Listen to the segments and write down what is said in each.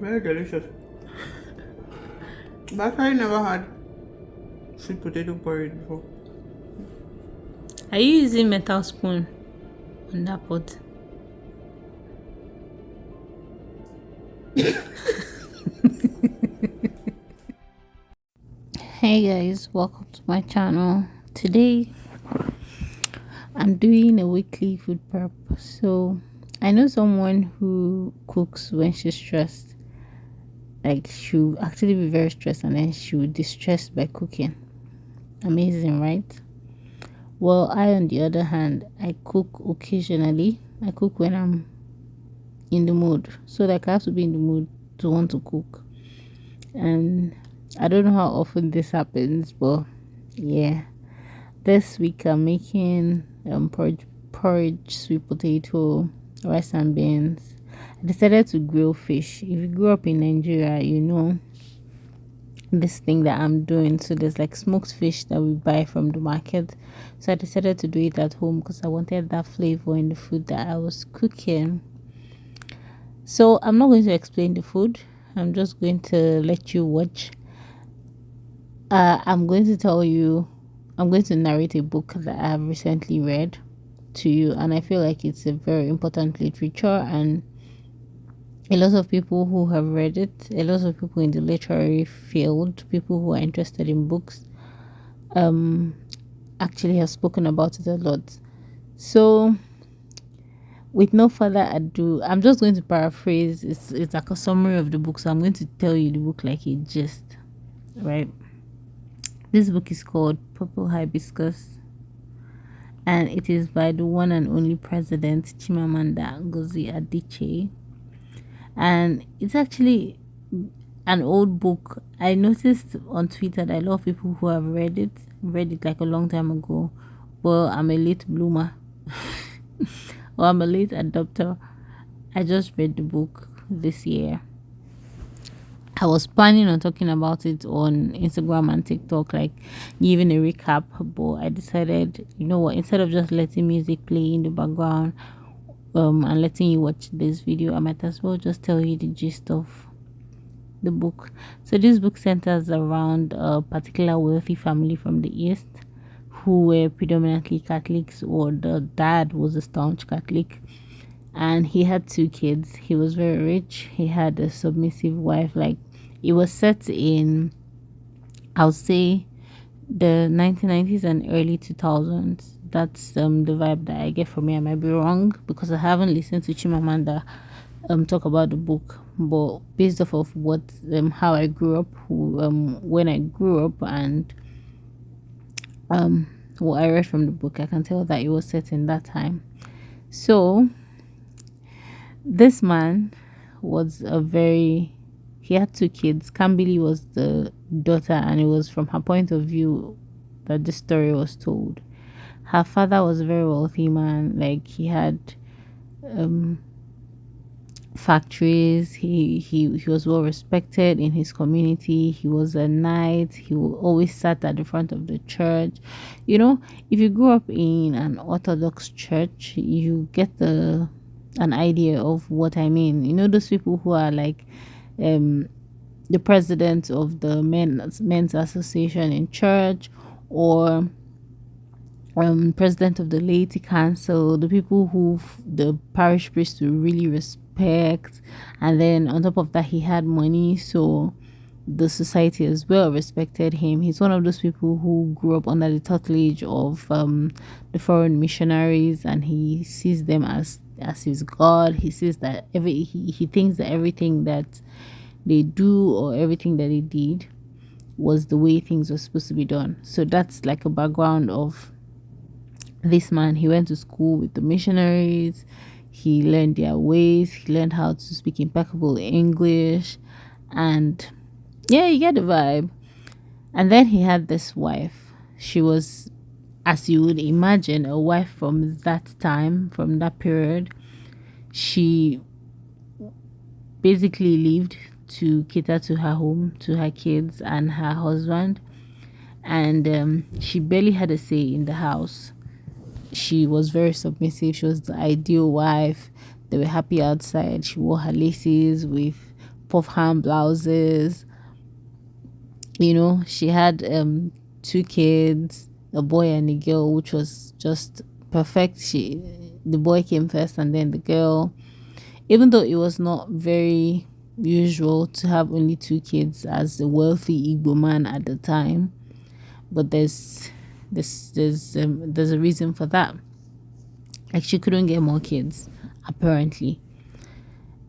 Very delicious. But I never had sweet potato porridge before. Are you using metal spoon on that pot? Hey guys, welcome to my channel. Today I'm doing a weekly food prep. So I know someone who cooks when she's stressed. Like she'll actually be very stressed and then she'll distress by cooking. Amazing, right? Well, I on the other hand, I cook occasionally. I cook when I'm in the mood. So like I have to be in the mood to want to cook. And I don't know how often this happens, but yeah. This week I'm making porridge, sweet potato, rice and beans. I decided to grill fish. If you grew up in Nigeria, you know this thing that I'm doing. So there's like smoked fish that we buy from the market. So I decided to do it at home because I wanted that flavor in the food that I was cooking. So I'm not going to explain the food. I'm just going to let you watch. I'm going to tell you, I'm going to narrate a book that I have recently read to you, and I feel like it's a very important literature, and a lot of people who have read it, a lot of people in the literary field, people who are interested in books, actually have spoken about it a lot. So with no further ado, I'm just going to paraphrase. It's like a summary of the book, so I'm going to tell you the book like a gist, right? This book is called Purple Hibiscus, and it is by the one and only President Chimamanda Ngozi Adichie. And it's actually an old book. I noticed on Twitter that a lot of people who have read it like a long time ago. Well, I'm a late bloomer, or I'm a late adopter. I just read the book this year. I was planning on talking about it on Instagram and TikTok, like giving a recap, but I decided, you know what, instead of just letting music play in the background, and letting you watch this video, I might as well just tell you the gist of the book. So this book centers around a particular wealthy family from the East who were predominantly Catholics, or the dad was a staunch Catholic, and he had two kids. He was very rich. He had a submissive wife. Like, it was set in, I'll say, the 1990s and early 2000s. That's the vibe that I get from it. I might be wrong because I haven't listened to Chimamanda talk about the book, but based off of what how I grew up, when I grew up, and what I read from the book, I can tell that it was set in that time. So this man was he had two kids. Kambili was the daughter, and it was from her point of view that the story was told. Her father was a very wealthy man. Like, he had factories. He was well respected in his community. He was a knight. He always sat at the front of the church. You know, if you grew up in an Orthodox church, you get an idea of what I mean. You know, those people who are like the president of the men's association in church, or president of the laity council, the people who the parish priest will really respect. And then on top of that, he had money, so the society as well respected him. He's one of those people who grew up under the tutelage of the foreign missionaries, and he sees them as his god. He sees that he thinks that everything that they do, or everything that they did, was the way things were supposed to be done. So that's like a background of this man. He went to school with the missionaries. He learned their ways. He learned how to speak impeccable English, and yeah, you get the vibe. And then he had this wife. She was, as you would imagine, a wife from that time, from that period. She basically lived to cater to her home, to her kids, and her husband. And she barely had a say in the house. She was very submissive. She was the ideal wife. They were happy outside. She wore her laces with puff hand blouses. You know, she had 2 kids, a boy and a girl, which was just perfect. The boy came first and then the girl. Even though it was not very usual to have only 2 kids as a wealthy Igbo man at the time, but there's a reason for that. Like, she couldn't get more kids, apparently.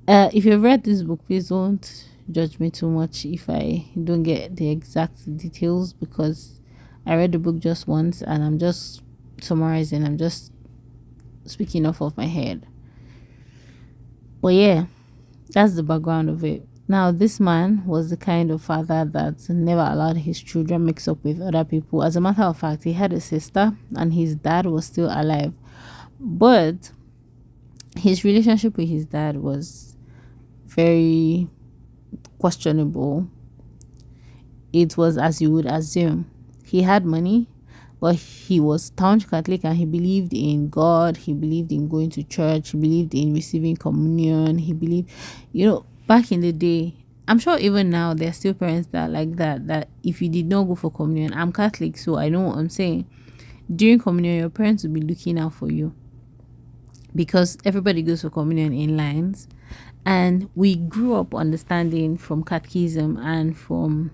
If you've read this book, please don't judge me too much if I don't get the exact details, because I read the book just once and I'm just summarizing. I'm just speaking off of my head. But yeah, that's the background of it. Now, this man was the kind of father that never allowed his children mix up with other people. As a matter of fact, he had a sister and his dad was still alive. But his relationship with his dad was very questionable. It was as you would assume. He had money, but he was staunch Catholic and he believed in God. He believed in going to church. He believed in receiving communion. He believed, back in the day, I'm sure even now there are still parents that are like that if you did not go for communion, I'm Catholic, so I know what I'm saying. During communion, your parents will be looking out for you, because everybody goes for communion in lines. And we grew up understanding from catechism and from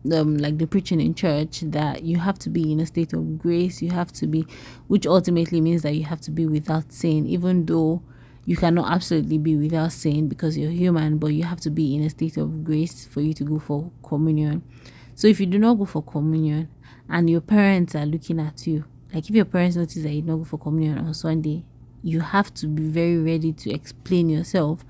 like the preaching in church that you have to be in a state of grace. You have to be, which ultimately means that you have to be without sin, even though you cannot absolutely be without sin because you're human, but you have to be in a state of grace for you to go for communion. So if you do not go for communion and your parents are looking at you, like if your parents notice that you don't go for communion on Sunday, you have to be very ready to explain yourself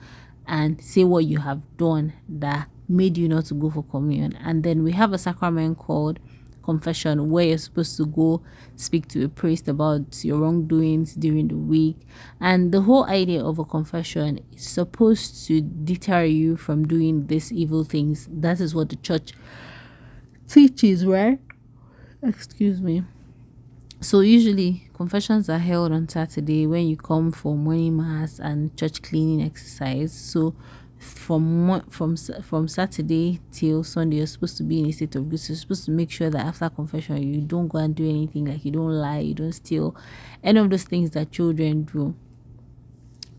and say what you have done that made you not to go for communion. And then we have a sacrament called confession, where you're supposed to go speak to a priest about your wrongdoings during the week. And the whole idea of a confession is supposed to deter you from doing these evil things. That is what the church teaches, right? Excuse me. So usually confessions are held on Saturday when you come for morning mass and church cleaning exercise. So from Saturday till Sunday, you're supposed to be in a state of grace. You're supposed to make sure that after confession, you don't go and do anything, like you don't lie, you don't steal, any of those things that children do.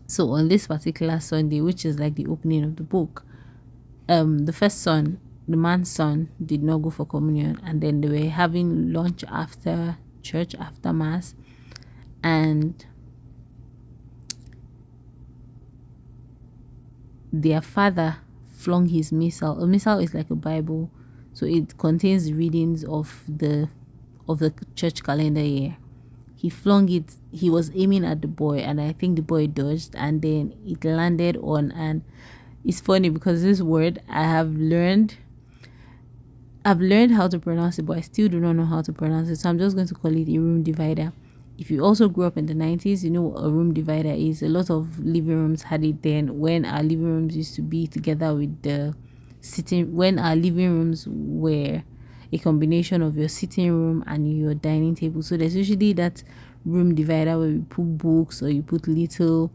So on this particular Sunday, which is like the opening of the book, the first son, the man's son, did not go for communion, and then they were having lunch after church, after mass, and their father flung his missal. A missal is like a Bible, so it contains readings of the church calendar year. He flung it. He was aiming at the boy, and I think the boy dodged, and then it landed on. And it's funny because this word I've learned how to pronounce it, but I still do not know how to pronounce it, so I'm just going to call it a room divider. If you also grew up in the 90s, you know what a room divider is. A lot of living rooms had it then, when our living rooms used to be together with the sitting, when our living rooms were a combination of your sitting room and your dining table. So there's usually that room divider where you put books, or you put little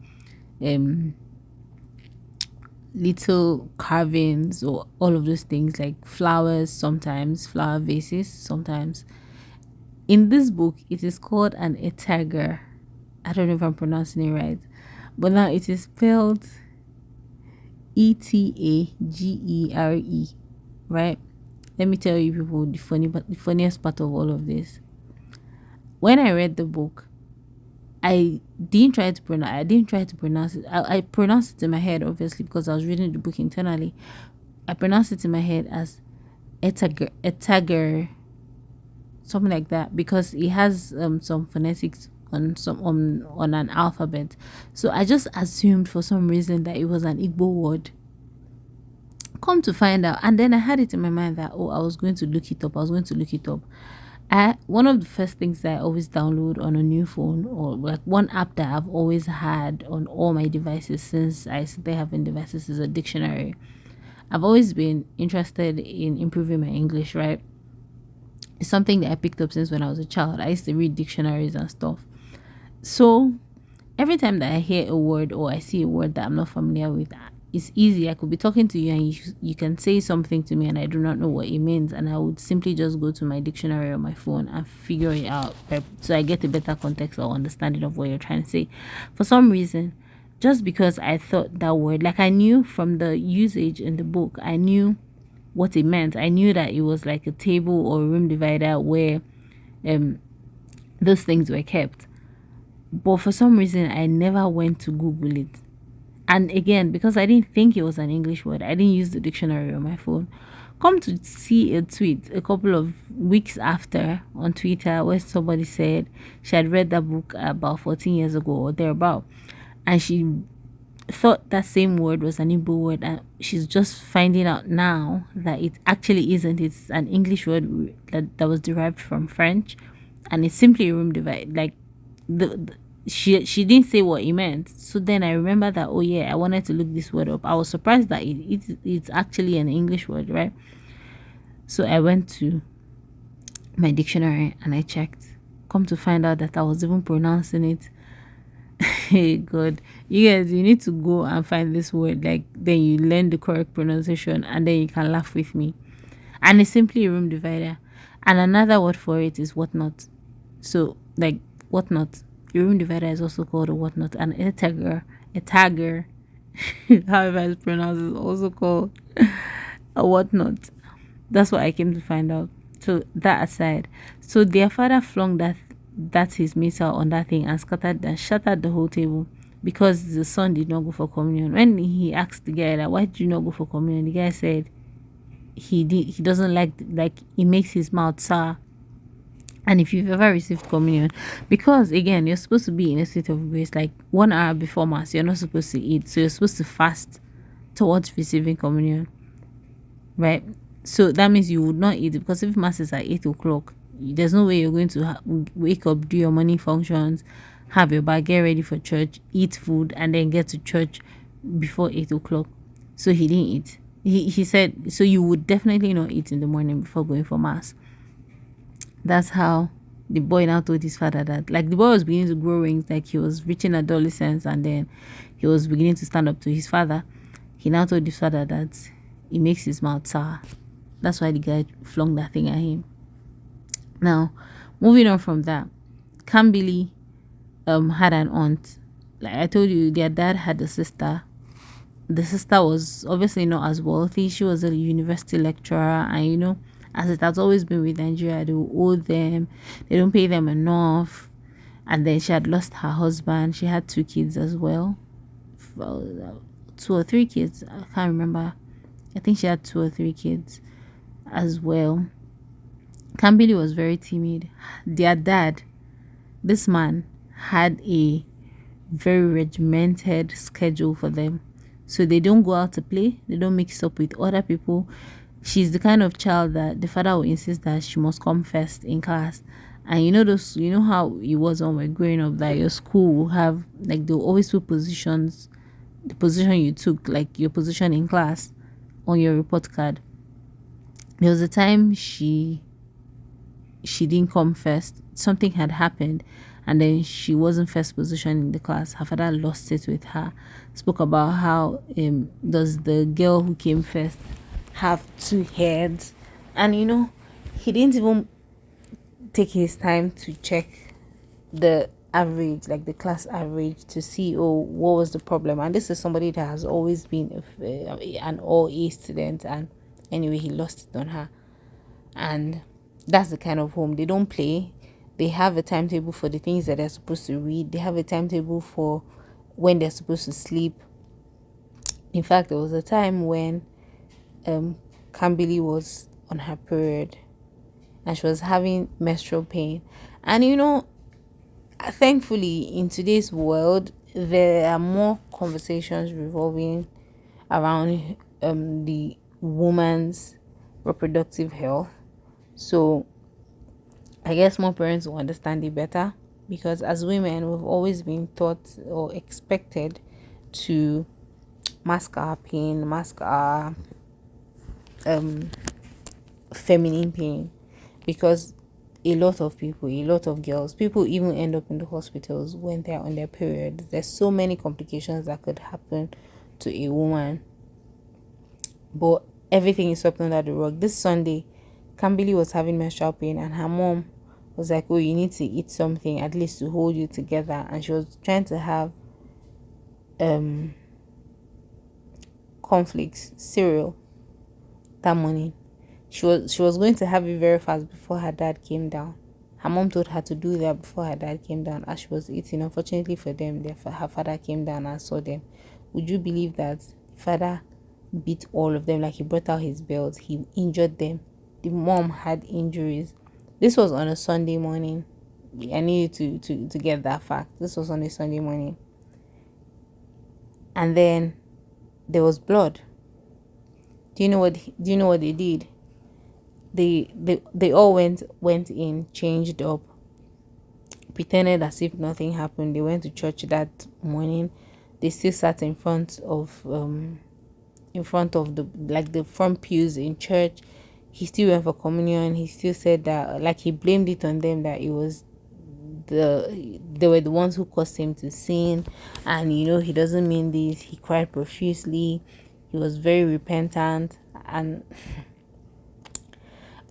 carvings, or all of those things, like flowers, sometimes flower vases, sometimes. In this book, it is called an etager. I don't know if I'm pronouncing it right, but now it is spelled Etagere, right? Let me tell you people the funniest part of all of this. When I read the book, I didn't try to pronounce it. I pronounced it in my head, obviously, because I was reading the book internally. I pronounced it in my head as etager, something like that, because it has some phonetics on an alphabet. So I just assumed for some reason that it was an Igbo word. Come to find out, and then I had it in my mind that I was going to look it up. One of the first things that I always download on a new phone, or like one app that I've always had on all my devices since I started having devices, is a dictionary. I've always been interested in improving my English, right? It's something that I picked up since when I was a child. I used to read dictionaries and stuff. So every time that I hear a word or I see a word that I'm not familiar with, it's easy. I could be talking to you and you can say something to me and I do not know what it means, and I would simply just go to my dictionary on my phone and figure it out, right? So I get a better context or understanding of what you're trying to say. For some reason, just because I thought that word, like I knew from the usage in the book, I knew what it meant. I knew that it was like a table or a room divider where those things were kept. But for some reason, I never went to Google it. And again, because I didn't think it was an English word, I didn't use the dictionary on my phone. Come to see a tweet a couple of weeks after on Twitter where somebody said she had read that book about 14 years ago or thereabout. And she thought that same word was an Igbo word, and she's just finding out now that it actually isn't. It's an English word that was derived from French, and it's simply a room divide. Like the she didn't say what it meant. So then I remember that, oh yeah, I wanted to look this word up. I was surprised that it's actually an English word, right? So I went to my dictionary and I checked. Come to find out that I was even pronouncing it. Hey God, you guys, you need to go and find this word. Like then you learn the correct pronunciation and then you can laugh with me. And it's simply a room divider. And another word for it is whatnot. So like whatnot. A room divider is also called a whatnot. And a tagger, however it's pronounced, is also called a whatnot. That's what I came to find out. So that aside, so their father flung that his missile on that thing and scattered and shattered the whole table because the son did not go for communion. When he asked the guy that, why did you not go for communion, the guy said he doesn't like it makes his mouth sour. And if you've ever received communion, because again you're supposed to be in a state of grace, like 1 hour before mass you're not supposed to eat, so you're supposed to fast towards receiving communion, right? So that means you would not eat, because if mass is at 8 o'clock, there's no way you're going to wake up, do your morning functions, have your bag, get ready for church, eat food, and then get to church before 8 o'clock. So he didn't eat. He said, so you would definitely not eat in the morning before going for mass. That's how the boy now told his father that, like, the boy was beginning to grow wings, like he was reaching adolescence, and then he was beginning to stand up to his father. He now told his father that it makes his mouth sour. That's why the guy flung that thing at him. Now, moving on from that, Kambili had an aunt. Like I told you, their dad had a sister. The sister was obviously not as wealthy. She was a university lecturer, and as it has always been with Nigeria, they will owe them. They don't pay them enough. And then she had lost her husband. She had 2 kids as well. 2 or 3 kids. I can't remember. I think she had 2 or 3 kids as well. Kambili was very timid. Their dad, this man, had a very regimented schedule for them. So they don't go out to play. They don't mix up with other people. She's the kind of child that the father will insist that she must come first in class. And you know how it was when we're growing up, that your school will have, like, they'll always put positions, the position you took, like your position in class, on your report card. There was a time she didn't come first. Something had happened, and then she wasn't first position in the class. Her father lost it with her. Spoke about how does the girl who came first have 2 heads, and he didn't even take his time to check the average, like the class average, to see what was the problem. And this is somebody that has always been an all A student, and anyway he lost it on her. And that's the kind of home. They don't play. They have a timetable for the things that they're supposed to read. They have a timetable for when they're supposed to sleep. In fact, there was a time when Kambili was on her period and she was having menstrual pain. And thankfully in today's world there are more conversations revolving around the woman's reproductive health. So I guess more parents will understand it better, because as women we've always been taught or expected to mask our pain, mask our feminine pain, because a lot of girls, people even end up in the hospitals when they're on their periods. There's so many complications that could happen to a woman, but everything is swept under the rug. This Sunday, Camberly was having menstrual pain, and her mom was like, "Oh, you need to eat something at least to hold you together." And she was trying to have um cornflakes cereal that morning. She was going to have it very fast before her dad came down. Her mom told her to do that before her dad came down. As she was eating, unfortunately for them, her father came down and saw them. Would you believe that father beat all of them? Like, he brought out his belt, he injured them. The mom had injuries. This was on a Sunday morning. I need you to get that fact. This was on a Sunday morning. And then there was blood. Do you know what they did? They all went in, changed up, pretended as if nothing happened. They went to church that morning. They still sat in front of the front pews in church. He still went for communion. He still said that, like, he blamed it on them, that it was they were the ones who caused him to sin, and he doesn't mean this. He cried profusely. He was very repentant, and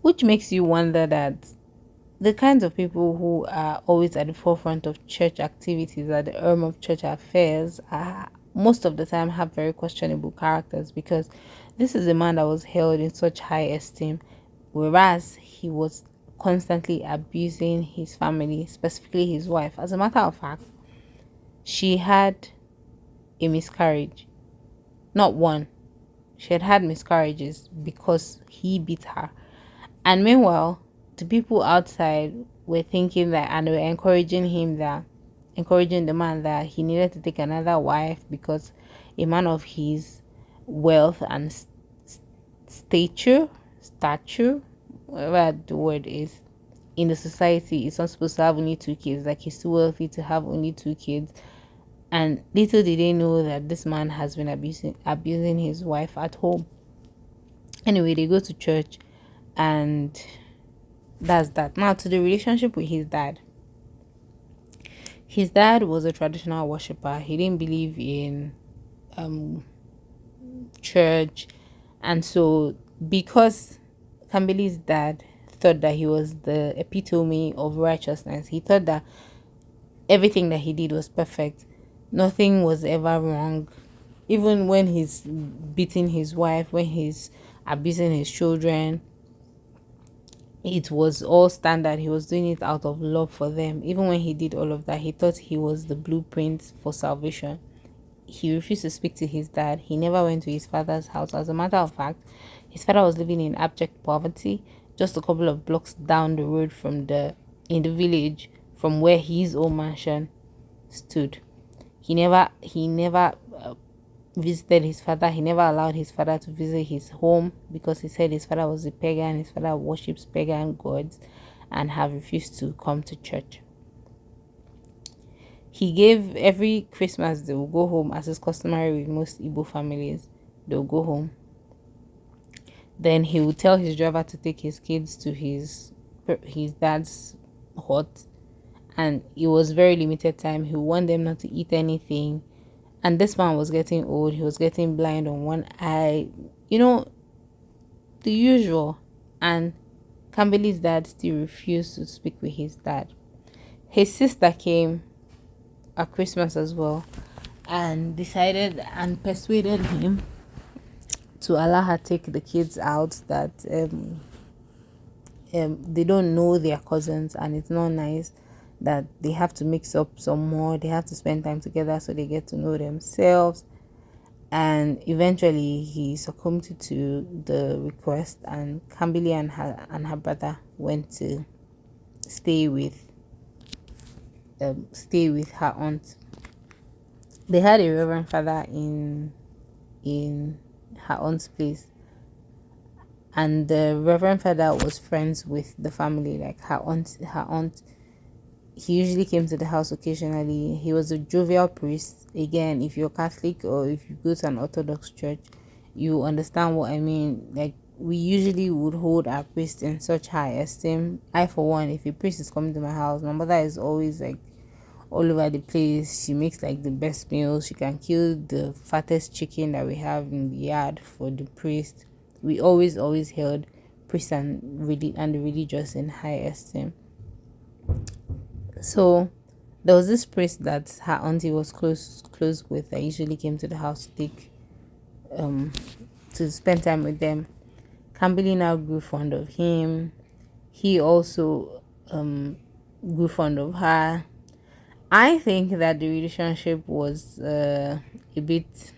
which makes you wonder that the kinds of people who are always at the forefront of church activities, at the realm of church affairs, most of the time have very questionable characters, because this is a man that was held in such high esteem, whereas he was constantly abusing his family, specifically his wife. As a matter of fact, she had a miscarriage. Not one. She had miscarriages because he beat her. And meanwhile, the people outside were thinking that, and were encouraging the man that he needed to take another wife, because a man of his wealth and stature, whatever the word is, in the society, is not supposed to have only two kids. Like, he's too wealthy to have only two kids. And little did they know that this man has been abusing his wife at home. Anyway, they go to church, and that's that. Now, to the relationship with his dad. His dad was a traditional worshiper. He didn't believe in church. And so, because Camberly's dad thought that he was the epitome of righteousness, he thought that everything that he did was perfect. Nothing was ever wrong. Even when he's beating his wife, when he's abusing his children, it was all standard. He was doing it out of love for them. Even when he did all of that, he thought he was the blueprint for salvation. He refused to speak to his dad. He never went to his father's house. As a matter of fact, his father was living in abject poverty, just a couple of blocks down the road in the village from where his own mansion stood. He never visited his father. He never allowed his father to visit his home, because he said his father was a pagan. His father worships pagan gods, and have refused to come to church. He gave every Christmas, they will go home, as is customary with most Igbo families. They'll go home. Then he would tell his driver to take his kids to his dad's hut, and it was very limited time. He would want them not to eat anything. And this man was getting old. He was getting blind on one eye. The usual. And Camberly's dad still refused to speak with his dad. His sister came at Christmas as well, and decided and persuaded him to allow her take the kids out, that they don't know their cousins, and it's not nice, that they have to mix up some more. They have to spend time together so they get to know themselves. And eventually he succumbed to the request, and Camberly and her brother went to stay with her aunt. They had a reverend father in her aunt's place, and the reverend father was friends with the family. Like, her aunt, he usually came to the house occasionally. He was a jovial priest. Again, if you're Catholic or if you go to an Orthodox church, you understand what I mean. Like, we usually would hold our priest in such high esteem. I, for one, if a priest is coming to my house, my mother is always like all over the place. She makes like the best meals. She can kill the fattest chicken that we have in the yard for the priest. We always held priests and the religious in high esteem. So there was this priest that her auntie was close with that usually came to the house to take to spend time with them. Camberly now grew fond of him. He also grew fond of her. I think that the relationship was a bit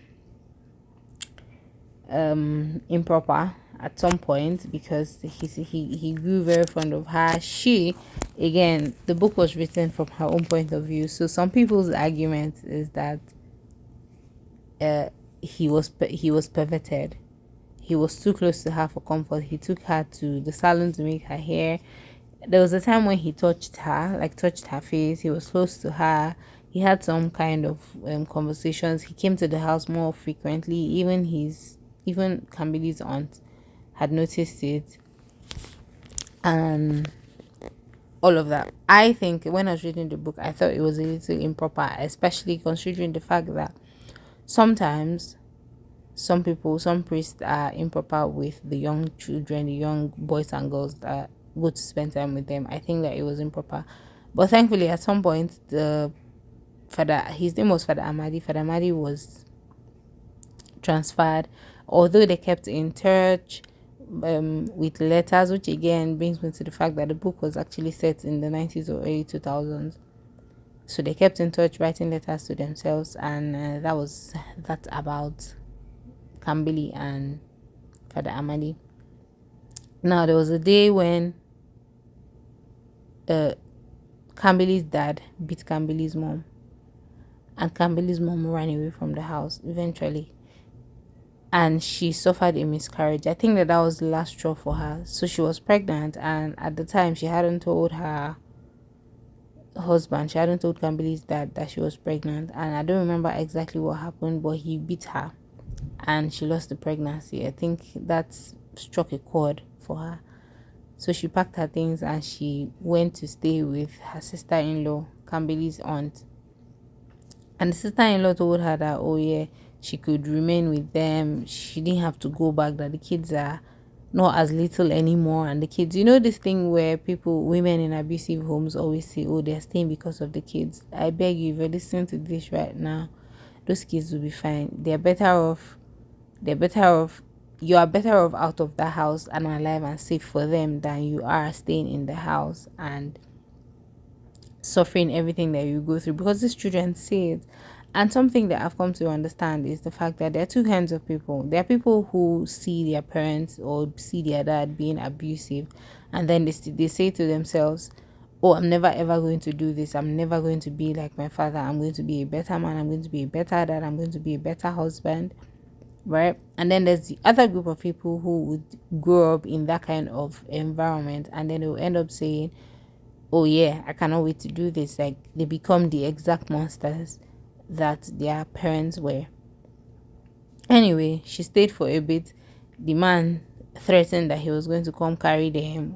improper at some point because he grew very fond of her. She, again, the book was written from her own point of view. So some people's argument is that he was perverted. He was too close to her for comfort. He took her to the salon to make her hair. There was a time when he touched her, like touched her face. He was close to her. He had some kind of conversations. He came to the house more frequently. Even Camille's aunt had noticed it, and all of that. I think when I was reading the book, I thought it was a little improper, especially considering the fact that sometimes some priests are improper with the young children, the young boys and girls that go to spend time with them. I think that it was improper. But thankfully, at some point, the father, his name was Father Amadi. Father Amadi was transferred, although they kept in touch with letters, which again brings me to the fact that the book was actually set in the 90s or early 2000s. So they kept in touch, writing letters to themselves, and that about Kambili and Father Amadi. Now there was a day when Kambili's dad beat Kambili's mom, and Kambili's mom ran away from the house eventually, and she suffered a miscarriage. I think that was the last straw for her. So she was pregnant, and at the time she hadn't told her husband, she hadn't told Kambili's dad that she was pregnant, and I don't remember exactly what happened, but he beat her and she lost the pregnancy. I think that struck a chord for her. So she packed her things and she went to stay with her sister-in-law, Kambili's aunt. And the sister-in-law told her that, oh yeah, she could remain with them. She didn't have to go back, that the kids are not as little anymore. And the kids, this thing where women in abusive homes always say, oh, they're staying because of the kids. I beg you, if you're listening to this right now, those kids will be fine. You are better off out of that house and alive and safe for them than you are staying in the house and suffering everything that you go through, because these children see it. And something that I've come to understand is the fact that there are two kinds of people. There are people who see their parents or see their dad being abusive, and then they say to themselves, oh, I'm never ever going to do this. I'm never going to be like my father. I'm going to be a better man. I'm going to be a better dad. I'm going to be a better husband. Right? And then there's the other group of people who would grow up in that kind of environment, and then they will end up saying, oh yeah, I cannot wait to do this. Like, they become the exact monsters that their parents were. Anyway, she stayed for a bit. The man threatened that he was going to come carry her,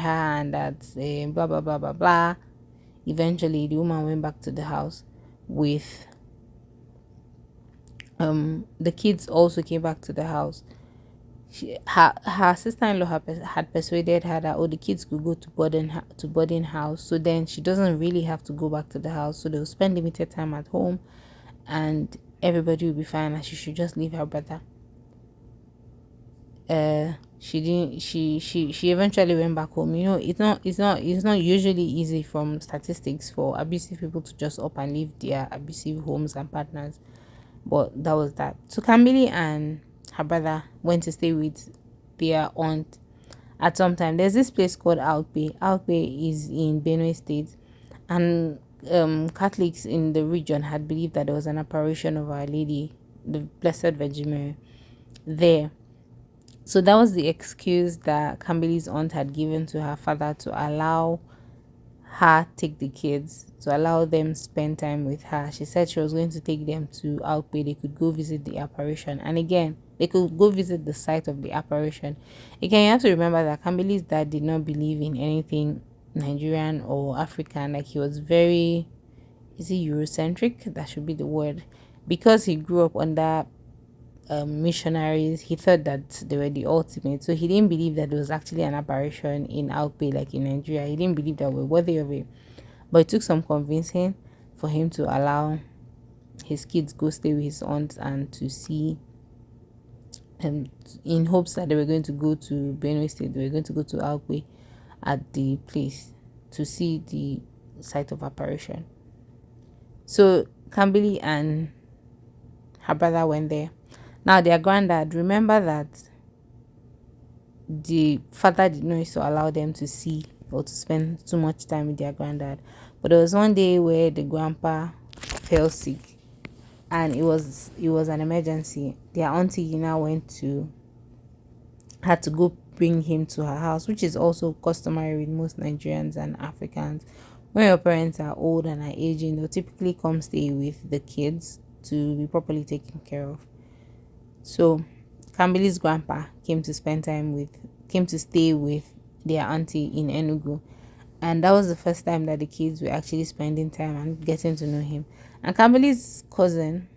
and that blah blah blah blah blah. Eventually the woman went back to the house with the kids also came back to the house. Her sister-in-law had persuaded her that, oh, the kids could go to boarding house, so then she doesn't really have to go back to the house, so they'll spend limited time at home and everybody will be fine, and she should just leave her brother. She didn't she eventually went back home. It's not usually easy from statistics for abusive people to just up and leave their abusive homes and partners, but that was that. So Camille and her brother went to stay with their aunt at some time. There's this place called Alpe. Alpe is in Benue State, and Catholics in the region had believed that there was an apparition of Our Lady, the Blessed Virgin Mary, there. So that was the excuse that Camille's aunt had given to her father to allow her take the kids, to allow them spend time with her. She said she was going to take them to Alpe. They could go visit the apparition, and again they could go visit the site of the apparition. Again, you have to remember that Camille's dad did not believe in anything Nigerian or African. Like, he was very is it Eurocentric? That should be the word. Because he grew up under missionaries, he thought that they were the ultimate. So he didn't believe that there was actually an apparition in Alpe like in Nigeria. He didn't believe that we're worthy of it. But it took some convincing for him to allow his kids go stay with his aunt and to see in hopes that they were going to go to Benue State, they were going to go to Alpe at the place to see the site of apparition. So Kambili and her brother went there. Now their granddad, remember that the father did not used to allow them to see or to spend too much time with their granddad. But there was one day where the grandpa fell sick and it was an emergency. Their auntie now had to go bring him to her house, which is also customary with most Nigerians and Africans. When your parents are old and are aging, they'll typically come stay with the kids to be properly taken care of. So Kambili's grandpa came to stay with their auntie in Enugu. And that was the first time that the kids were actually spending time and getting to know him. And Kambili's cousin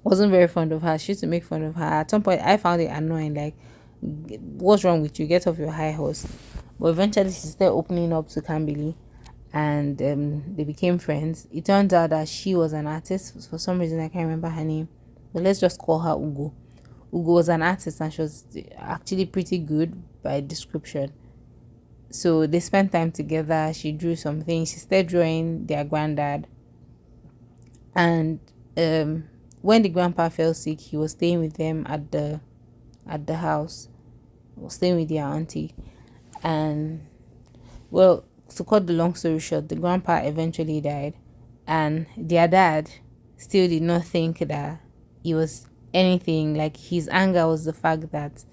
wasn't very fond of her. She used to make fun of her. At some point, I found it annoying. Like, what's wrong with you? Get off your high horse. But eventually, she started opening up to Kambili, and they became friends. It turns out that she was an artist. For some reason, I can't remember her name. But let's just call her Ugo. Ugo was an artist, and she was actually pretty good by description. So they spent time together. She drew something. She started drawing their granddad. And when the grandpa fell sick, he was staying with them at the house. He was staying with their auntie. And well, to cut the long story short, the grandpa eventually died, and their dad still did not think that it was anything. Like, his anger was the fact that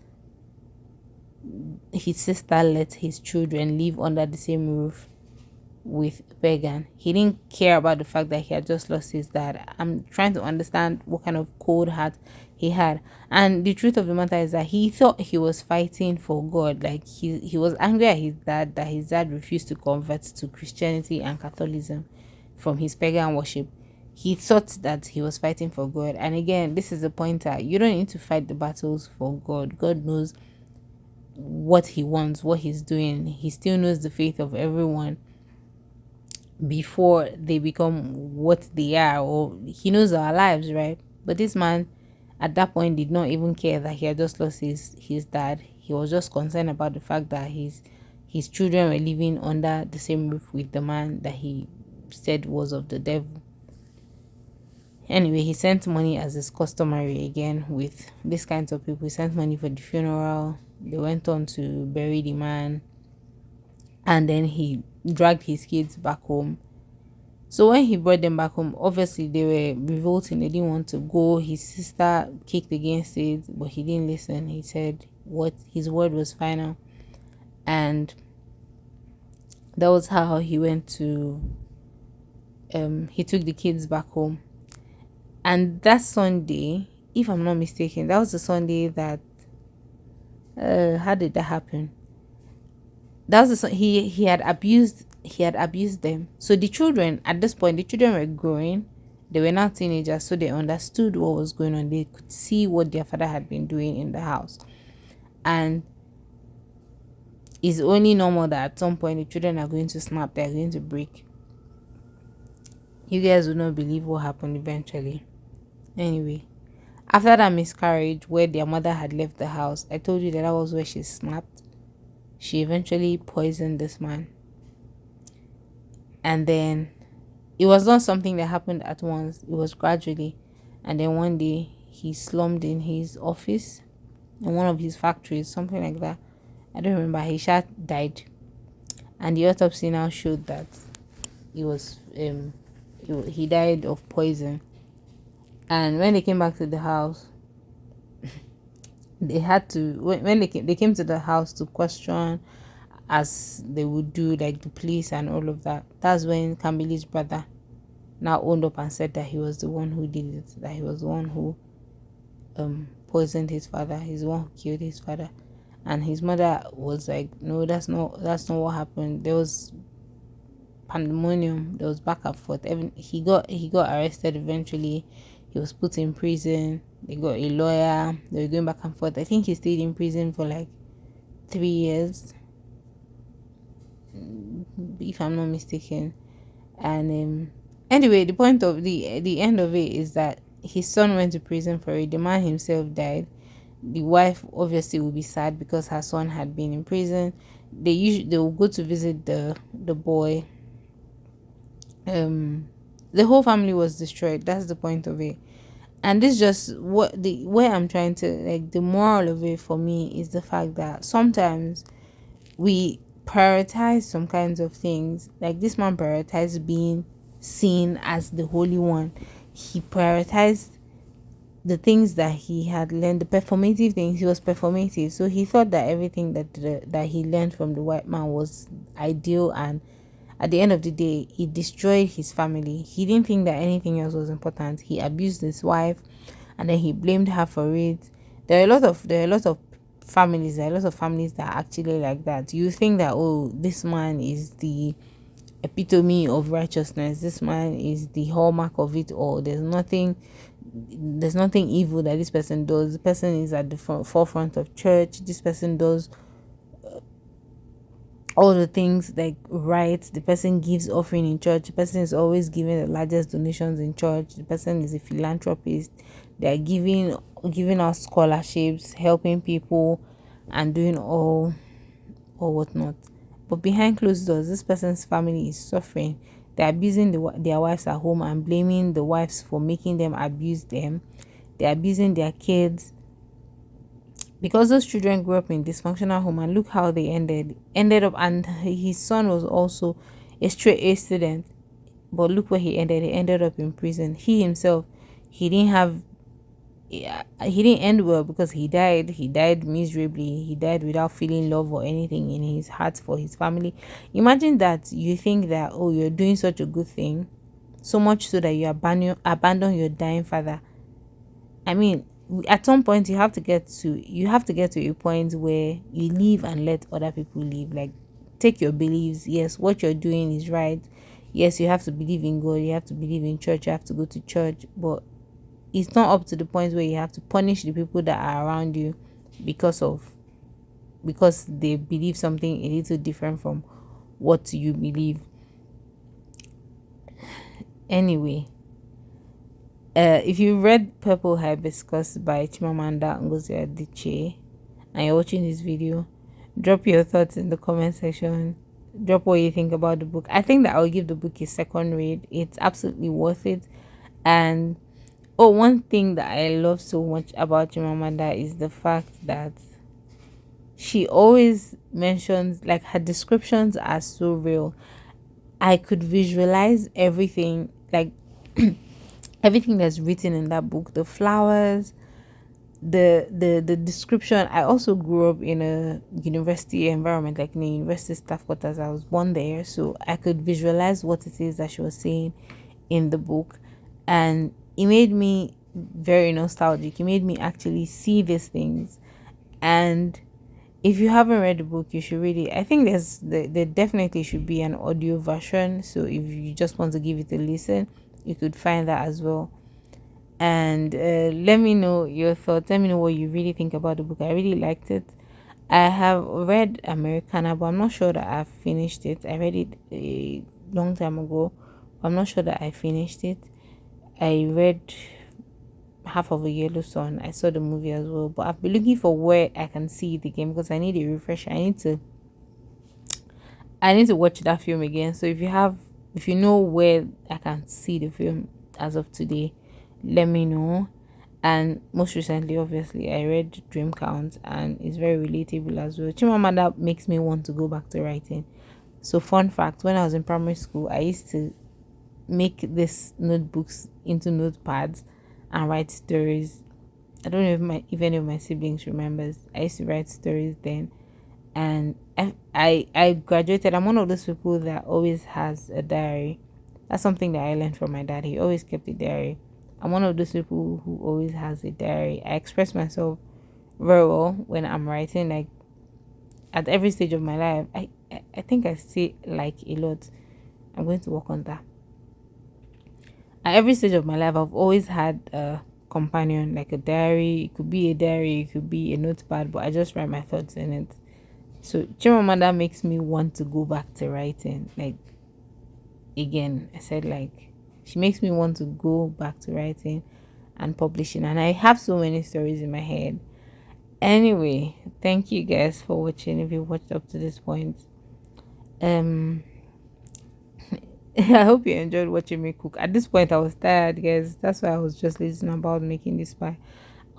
his sister let his children live under the same roof with pagan. He didn't care about the fact that he had just lost his dad. I'm trying to understand what kind of cold heart he had. And the truth of the matter is that he thought he was fighting for God. Like, he was angry at his dad that his dad refused to convert to Christianity and Catholicism from his pagan worship. He thought that he was fighting for God. And again, this is a pointer. You don't need to fight the battles for God. God knows what he wants, what he's doing. He still knows the faith of everyone before they become what they are, or he knows our lives, right? But this man at that point did not even care that he had just lost his dad. He was just concerned about the fact that his children were living under the same roof with the man that he said was of the devil. Anyway, he sent money as is customary again with these kinds of people. He sent money for the funeral. They went on to bury the man, and then he dragged his kids back home. So when he brought them back home, obviously they were revolting. They didn't want to go. His sister kicked against it, but he didn't listen. He said what his word was final. And that was how he went to he took the kids back home. And that Sunday, if I'm not mistaken, that was the Sunday that how did that happen? That was he had abused them. So the children at this point, the children were growing. They were not teenagers, so they understood what was going on. They could see what their father had been doing in the house. And it's only normal that at some point the children are going to snap, they're going to break. You guys will not believe what happened eventually. Anyway, after that miscarriage where their mother had left the house, I told you that was where she snapped. She eventually poisoned this man. And then it was not something that happened at once. It was gradually. And then one day he slumped in his office in one of his factories, something like that. I don't remember. He died. And the autopsy now showed that he died of poison. And when they came back to the house, they had to, when they came to the house to question, as they would do, like the police and all of that. That's when Kambili's brother now owned up and said that he was the one who did it, that he was the one who poisoned his father, he's the one who killed his father. And his mother was like, no, that's not what happened. There was pandemonium. There was back and forth. Even he got arrested eventually. He was put in prison. They got a lawyer. They were going back and forth. I think he stayed in prison for like 3 years, if I'm not mistaken. And anyway, the point of the end of it is that his son went to prison for it. The man himself died. The wife obviously will be sad because her son had been in prison. They will go to visit the boy. The whole family was destroyed. That's the point of it. And this just what the where I'm trying to, like, the moral of it for me is the fact that sometimes we prioritize some kinds of things. Like this man prioritized being seen as the holy one. He prioritized the things that he had learned, the performative things. He was performative, so he thought that everything that he learned from the white man was ideal, and at the end of the day he destroyed his family. He didn't think that anything else was important. He abused his wife, and then he blamed her for it. There are a lot of families that are actually like that. You think that, oh, this man is the epitome of righteousness, this man is the hallmark of it all. There's nothing evil that this person does. The person is at the forefront of church. This person does all the things like right. The person gives offering in church. The person is always giving the largest donations in church. The person is a philanthropist. They are giving out scholarships, helping people, and doing all or whatnot. But behind closed doors, this person's family is suffering. They're abusing their wives at home and blaming the wives for making them abuse them. They're abusing their kids because those children grew up in dysfunctional home, and look how they ended up. And his son was also a straight A student, but look where he ended up in prison. He himself, he didn't have yeah, he didn't end well because he died miserably. He died without feeling love or anything in his heart for his family. Imagine that you think that, oh, you're doing such a good thing, so much so that you abandon your dying father. I mean, at some point you have to get to a point where you live and let other people live. Like, take your beliefs. Yes, what you're doing is right. Yes, you have to believe in God, you have to believe in church, you have to go to church, but it's not up to the point where you have to punish the people that are around you because they believe something a little different from what you believe. Anyway, if you read Purple Hibiscus by Chimamanda Ngozi Adichie and you're watching this video, drop your thoughts in the comment section. Drop what you think about the book. I think that I'll give the book a second read. It's absolutely worth it. And oh, one thing that I love so much about Chimamanda is the fact that she always mentions, like, her descriptions are so real. I could visualize everything, like everything that's written in that book, the flowers, the description. I also grew up in a university environment, like in a university staff quarters. I was born there, so I could visualize what it is that she was saying in the book, and it made me very nostalgic. It made me actually see these things. And if you haven't read the book, you should read it. I think there definitely should be an audio version, so if you just want to give it a listen, you could find that as well. And let me know your thoughts. Let me know what you really think about the book. I really liked it. I have read Americana, but I'm not sure that I've finished it. I read it a long time ago, but I'm not sure that I finished it. I read half of A Yellow Sun. I saw the movie as well, but I've been looking for where I can see it again because I need a refresher. I need to watch that film again. So if you know where I can see the film as of today, let me know. And most recently, obviously, I read Dream Count, and it's very relatable as well. Chimamanda makes me want to go back to writing. So, fun fact: when I was in primary school, I used to make these notebooks into notepads and write stories. I don't know if any of my siblings remembers. I used to write stories then, and I graduated. I'm one of those people that always has a diary. That's something that I learned from my dad. He always kept a diary. I'm one of those people who always has a diary. I express myself very well when I'm writing. Like, at every stage of my life, I think I say like a lot. I'm going to work on that. At every stage of my life, I've always had a companion, like a diary. It could be a diary, it could be a notepad, but I just write my thoughts in it. So Chimamanda makes me want to go back to writing. Like again, I said like she makes me want to go back to writing and publishing. And I have so many stories in my head. Anyway, thank you guys for watching. If you watched up to this point, um, I hope you enjoyed watching me cook. At this point, I was tired, guys. That's why I was just listening about making this pie.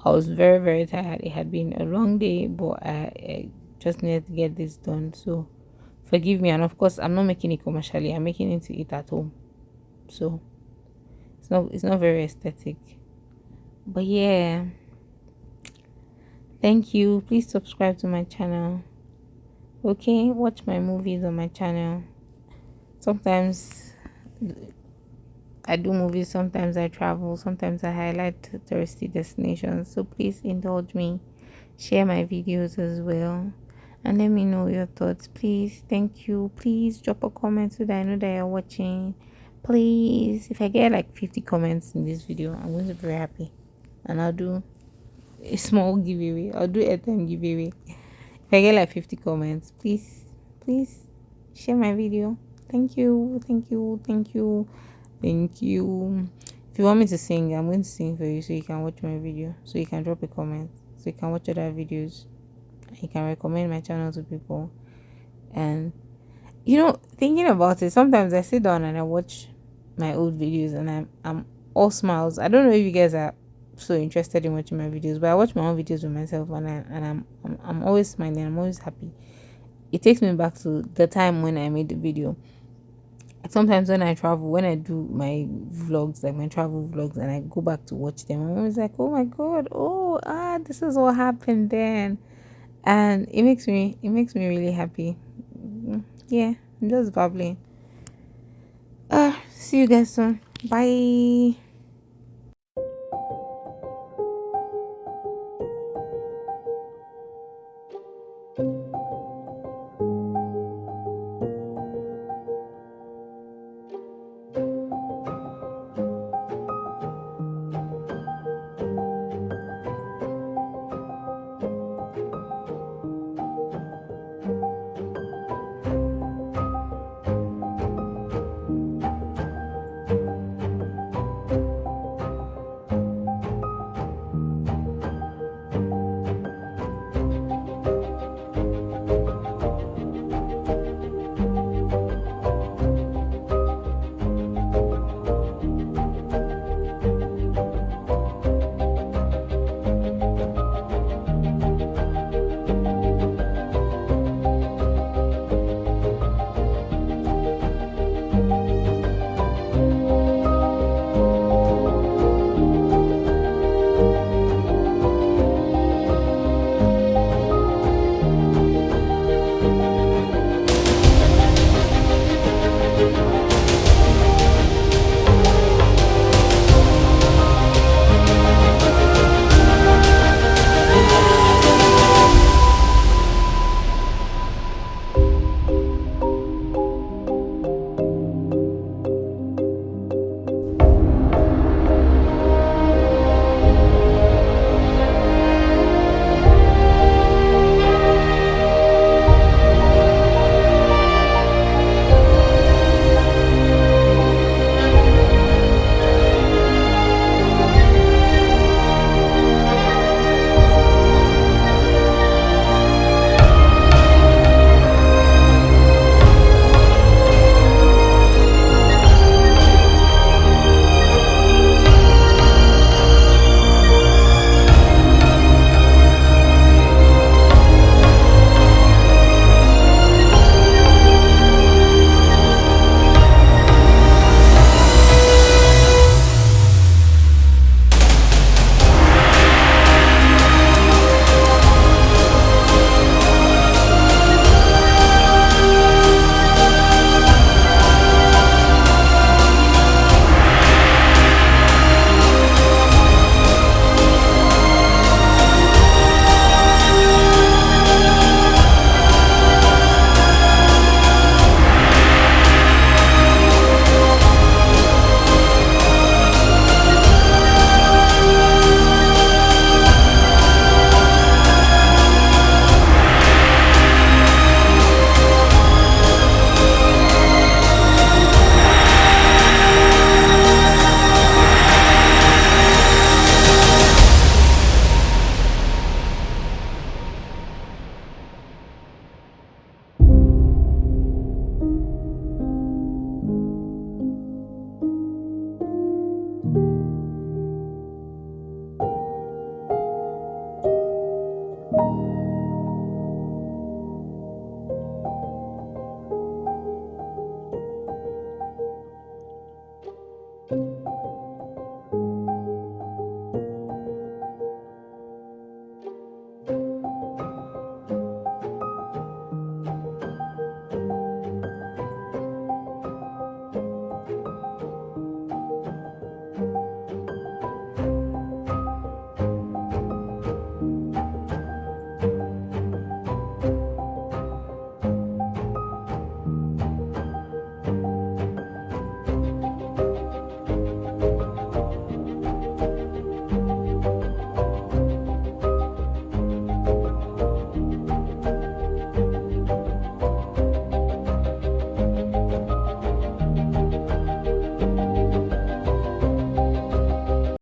I was very, very tired. It had been a long day, but I just needed to get this done. So forgive me. And of course, I'm not making it commercially. I'm making it to eat at home. So it's not very aesthetic. But yeah, thank you. Please subscribe to my channel. Okay, watch my movies on my channel. Sometimes I do movies, sometimes I travel, sometimes I highlight touristy destinations. So please indulge me. Share my videos as well. And let me know your thoughts. Please, thank you. Please drop a comment so that I know that you're watching. Please, if I get like 50 comments in this video, I'm going to be very happy. And I'll do a small giveaway. I'll do a time giveaway. If I get like 50 comments, please share my video. Thank you, thank you, thank you, thank you. If you want me to sing, I'm going to sing for you so you can watch my video. So you can drop a comment. So you can watch other videos. You can recommend my channel to people. And thinking about it, sometimes I sit down and I watch my old videos and I'm all smiles. I don't know if you guys are so interested in watching my videos, but I watch my own videos with myself and I'm always smiling. I'm always happy. It takes me back to the time when I made the video. Sometimes when I travel, when I do my vlogs, like my travel vlogs, and I go back to watch them, I'm always like, oh my god, this is what happened then. And it makes me really happy. Yeah, I'm just babbling. See you guys soon. Bye.